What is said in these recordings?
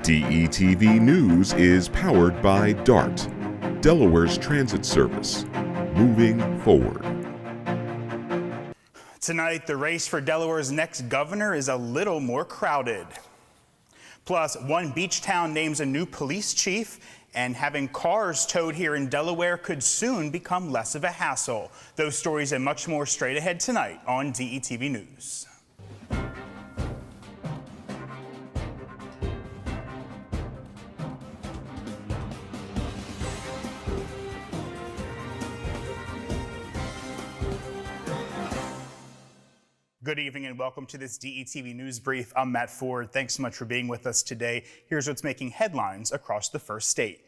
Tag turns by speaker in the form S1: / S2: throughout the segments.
S1: DETV News is powered by DART, Delaware's transit service. Moving forward.
S2: Tonight, the race for Delaware's next governor is a little more crowded. Plus, one beach town names a new police chief, and having cars towed here in Delaware could soon become less of a hassle. Those stories and much more straight ahead tonight on DETV News. Good evening and welcome to this DETV News Brief. I'm Matt Ford. Thanks so much for being with us today. Here's what's making headlines across the first state.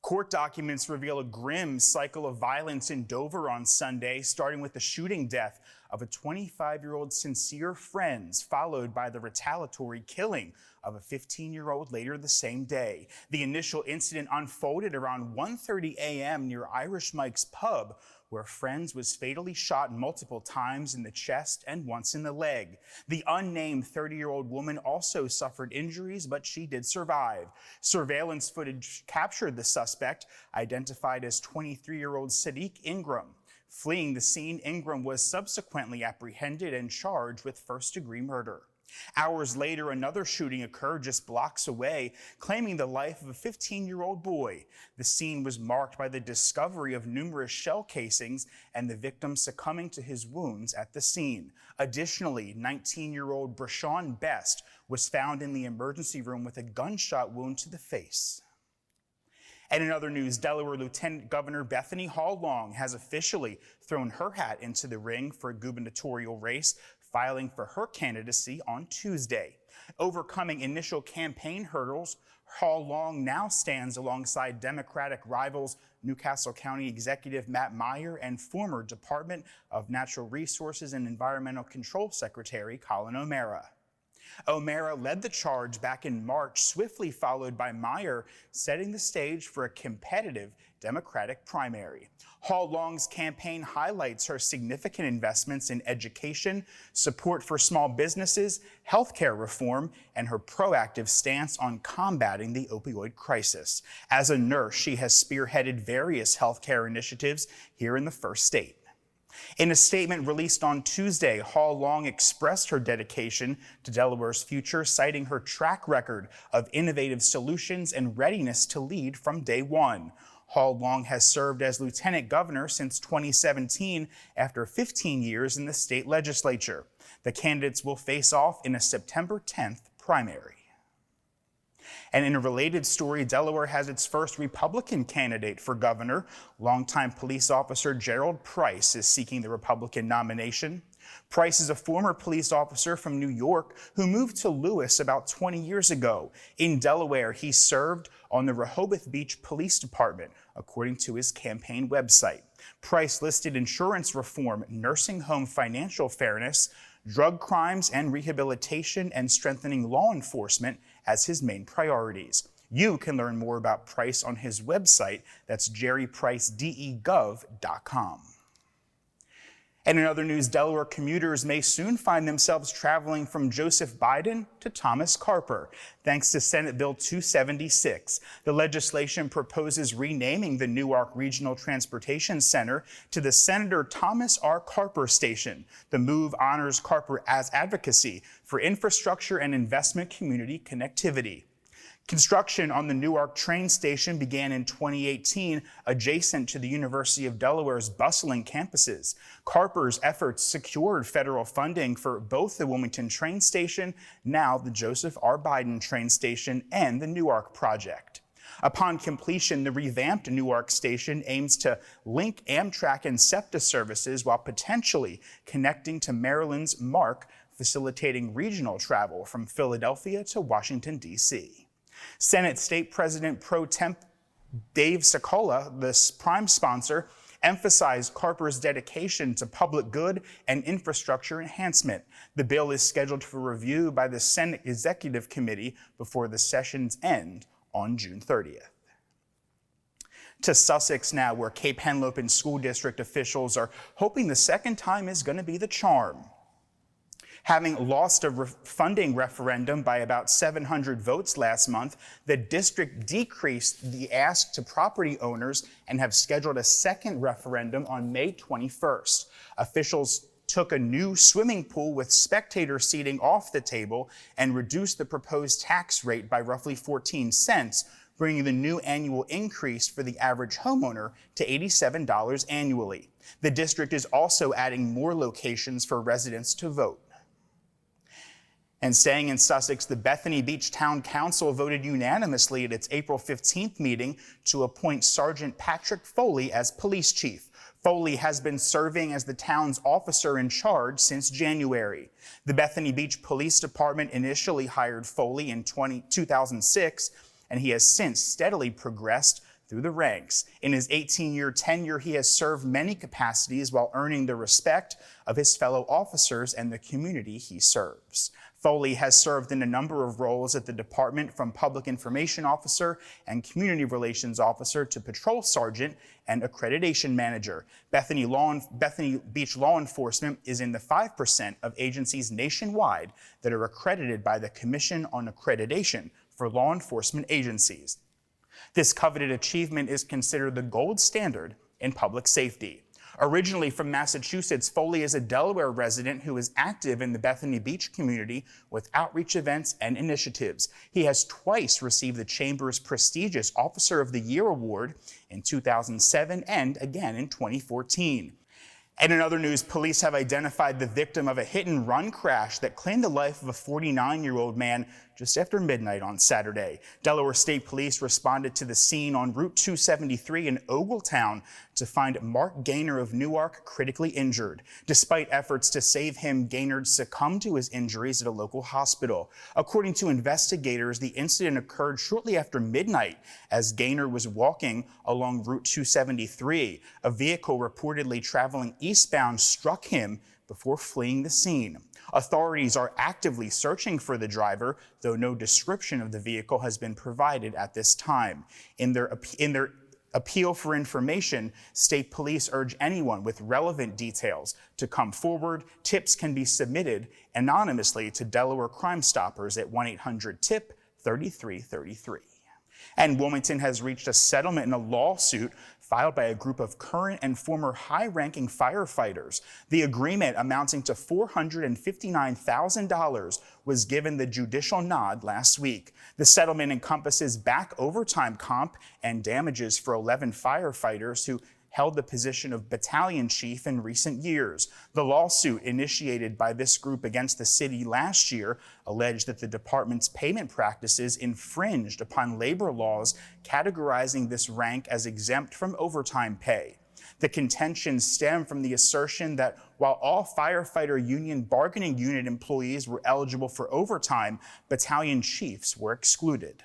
S2: Court documents reveal a grim cycle of violence in Dover on Sunday, starting with the shooting death of a 25-year-old sincere friend, followed by the retaliatory killing of a 15-year-old later the same day. The initial incident unfolded around 1:30 a.m. near Irish Mike's Pub, where Friends was fatally shot multiple times in the chest and once in the leg. The unnamed 30-year-old woman also suffered injuries, but she did survive. Surveillance footage captured the suspect, identified as 23-year-old Sadiq Ingram. Fleeing the scene, Ingram was subsequently apprehended and charged with first-degree murder. Hours later, another shooting occurred just blocks away, claiming the life of a 15-year-old boy. The scene was marked by the discovery of numerous shell casings and the victim succumbing to his wounds at the scene. Additionally, 19-year-old Brashawn Best was found in the emergency room with a gunshot wound to the face. And in other news, Delaware Lieutenant Governor Bethany Hall-Long has officially thrown her hat into the ring for a gubernatorial race, filing for her candidacy on Tuesday. Overcoming initial campaign hurdles, Hall-Long now stands alongside Democratic rivals Newcastle County Executive Matt Meyer and former Department of Natural Resources and Environmental Control Secretary Colin O'Mara. O'Mara led the charge back in March, swiftly followed by Meyer, setting the stage for a competitive Democratic primary. Hall-Long's campaign highlights her significant investments in education, support for small businesses, healthcare reform, and her proactive stance on combating the opioid crisis. As a nurse, she has spearheaded various healthcare initiatives here in the first state. In a statement released on Tuesday, Hall-Long expressed her dedication to Delaware's future, citing her track record of innovative solutions and readiness to lead from day one. Hall-Long has served as lieutenant governor since 2017 after 15 years in the state legislature. The candidates will face off in a September 10th primary. And in a related story, Delaware has its first Republican candidate for governor. Longtime police officer Gerald Price is seeking the Republican nomination. Price is a former police officer from New York who moved to Lewis about 20 years ago. In Delaware, he served on the Rehoboth Beach Police Department, according to his campaign website. Price listed insurance reform, nursing home financial fairness, drug crimes and rehabilitation, and strengthening law enforcement as his main priorities. You can learn more about Price on his website. That's jerrypricedegov.com. And in other news, Delaware commuters may soon find themselves traveling from Joseph Biden to Thomas Carper, thanks to Senate Bill 276. The legislation proposes renaming the Newark Regional Transportation Center to the Senator Thomas R. Carper Station. The move honors Carper as advocacy for infrastructure and investment community connectivity. Construction on the Newark train station began in 2018, adjacent to the University of Delaware's bustling campuses. Carper's efforts secured federal funding for both the Wilmington train station, now the Joseph R. Biden train station, and the Newark project. Upon completion, the revamped Newark station aims to link Amtrak and SEPTA services while potentially connecting to Maryland's MARC, facilitating regional travel from Philadelphia to Washington, D.C. Senate State President Pro Temp Dave Sikola, the prime sponsor, emphasized Carper's dedication to public good and infrastructure enhancement. The bill is scheduled for review by the Senate Executive Committee before the session's end on June 30th. To Sussex now, where Cape Henlopen School District officials are hoping the second time is going to be the charm. Having lost a funding referendum by about 700 votes last month, the district decreased the ask to property owners and have scheduled a second referendum on May 21st. Officials took a new swimming pool with spectator seating off the table and reduced the proposed tax rate by roughly 14 cents, bringing the new annual increase for the average homeowner to $87 annually. The district is also adding more locations for residents to vote. And staying in Sussex, the Bethany Beach Town Council voted unanimously at its April 15th meeting to appoint Sergeant Patrick Foley as police chief. Foley has been serving as the town's officer in charge since January. The Bethany Beach Police Department initially hired Foley in 2006, and he has since steadily progressed through the ranks. In his 18-year tenure, he has served many capacities while earning the respect of his fellow officers and the community he serves. Foley has served in a number of roles at the department, from public information officer and community relations officer to patrol sergeant and accreditation manager. Bethany Beach law enforcement is in the 5% of agencies nationwide that are accredited by the Commission on Accreditation for Law Enforcement Agencies. This coveted achievement is considered the gold standard in public safety. Originally from Massachusetts, Foley is a Delaware resident who is active in the Bethany Beach community with outreach events and initiatives. He has twice received the Chamber's prestigious Officer of the Year award in 2007 and again in 2014. And in other news, police have identified the victim of a hit-and-run crash that claimed the life of a 49-year-old man just after midnight on Saturday. Delaware State Police responded to the scene on Route 273 in Ogletown to find Mark Gaynor of Newark critically injured. Despite efforts to save him, Gaynor succumbed to his injuries at a local hospital. According to investigators, the incident occurred shortly after midnight as Gaynor was walking along Route 273. A vehicle reportedly traveling eastbound struck him before fleeing the scene. Authorities are actively searching for the driver, though no description of the vehicle has been provided at this time. In their appeal for information, state police urge anyone with relevant details to come forward. Tips can be submitted anonymously to Delaware Crime Stoppers at 1-800-TIP-3333. And Wilmington has reached a settlement in a lawsuit filed by a group of current and former high-ranking firefighters. The agreement, amounting to $459,000, was given the judicial nod last week. The settlement encompasses back overtime comp and damages for 11 firefighters who held the position of battalion chief in recent years. The lawsuit, initiated by this group against the city last year, alleged that the department's payment practices infringed upon labor laws categorizing this rank as exempt from overtime pay. The contention stemmed from the assertion that while all firefighter union bargaining unit employees were eligible for overtime, battalion chiefs were excluded.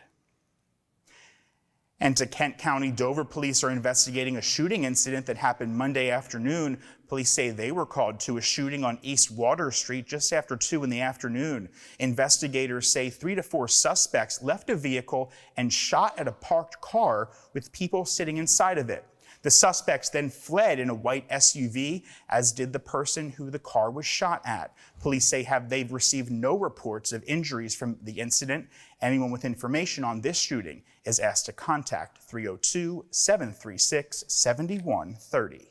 S2: And to Kent County, Dover police are investigating a shooting incident that happened Monday afternoon. Police say they were called to a shooting on East Water Street just after 2 in the afternoon. Investigators say 3 to 4 suspects left a vehicle and shot at a parked car with people sitting inside of it. The suspects then fled in a white SUV, as did the person who the car was shot at. Police say they've received no reports of injuries from the incident. Anyone with information on this shooting is asked to contact 302-736-7130.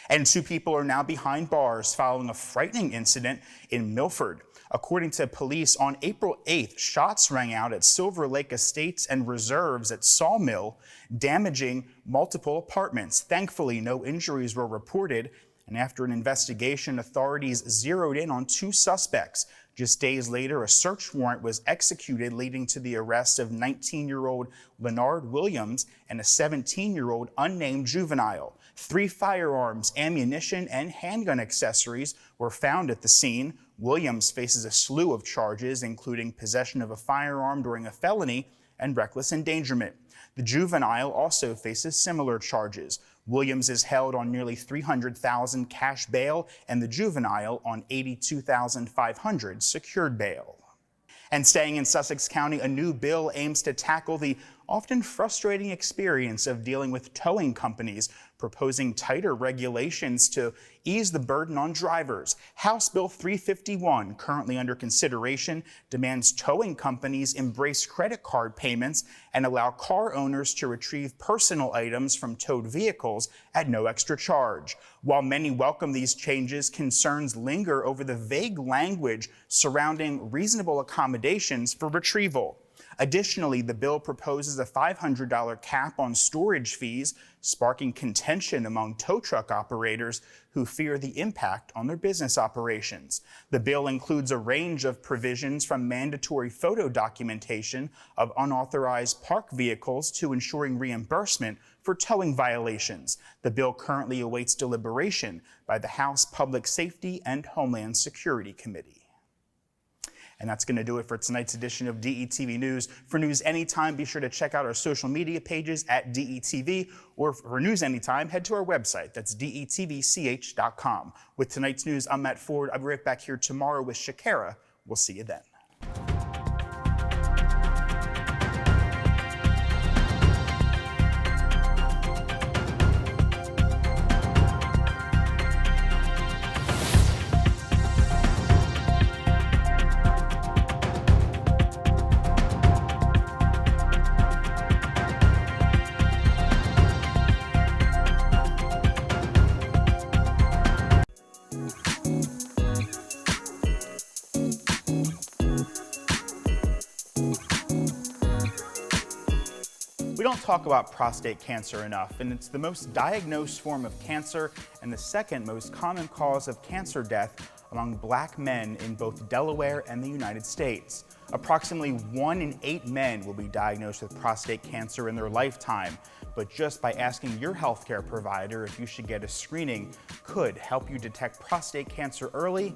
S2: And 2 people are now behind bars following a frightening incident in Milford. According to police, on April 8th, shots rang out at Silver Lake Estates and Reserves at Sawmill, damaging multiple apartments. Thankfully, no injuries were reported, and after an investigation, authorities zeroed in on 2 suspects. Just days later, a search warrant was executed, leading to the arrest of 19-year-old Leonard Williams and a 17-year-old unnamed juvenile. 3 firearms, ammunition, and handgun accessories were found at the scene. Williams faces a slew of charges, including possession of a firearm during a felony and reckless endangerment. The juvenile also faces similar charges. Williams is held on nearly $300,000 cash bail and the juvenile on $82,500 secured bail. And staying in Sussex County, a new bill aims to tackle the often frustrating experience of dealing with towing companies proposing tighter regulations to ease the burden on drivers. House Bill 351, currently under consideration, demands towing companies embrace credit card payments and allow car owners to retrieve personal items from towed vehicles at no extra charge. While many welcome these changes, concerns linger over the vague language surrounding reasonable accommodations for retrieval. Additionally, the bill proposes a $500 cap on storage fees, sparking contention among tow truck operators who fear the impact on their business operations. The bill includes a range of provisions from mandatory photo documentation of unauthorized parked vehicles to ensuring reimbursement for towing violations. The bill currently awaits deliberation by the House Public Safety and Homeland Security Committee. And that's going to do it for tonight's edition of DETV News. For news anytime, be sure to check out our social media pages at DETV, or for news anytime, head to our website. That's detvch.com. With tonight's news, I'm Matt Ford. I'll be right back here tomorrow with Shakara. We'll see you then. We don't talk about prostate cancer enough, and it's the most diagnosed form of cancer and the second most common cause of cancer death among Black men in both Delaware and the United States. Approximately 1 in 8 men will be diagnosed with prostate cancer in their lifetime, but just by asking your healthcare provider if you should get a screening could help you detect prostate cancer early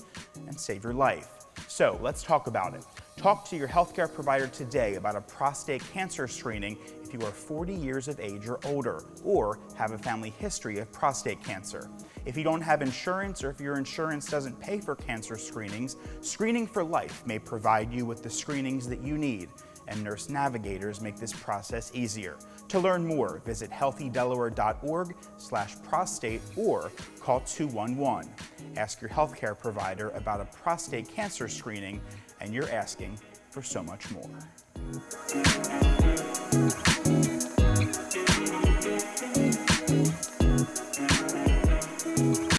S2: and save your life. So let's talk about it. Talk to your healthcare provider today about a prostate cancer screening if you are 40 years of age or older, or have a family history of prostate cancer. If you don't have insurance, or if your insurance doesn't pay for cancer screenings, Screening for Life may provide you with the screenings that you need, and nurse navigators make this process easier. To learn more, visit healthydelaware.org/prostate or call 211. Ask your healthcare provider about a prostate cancer screening, and you're asking for so much more.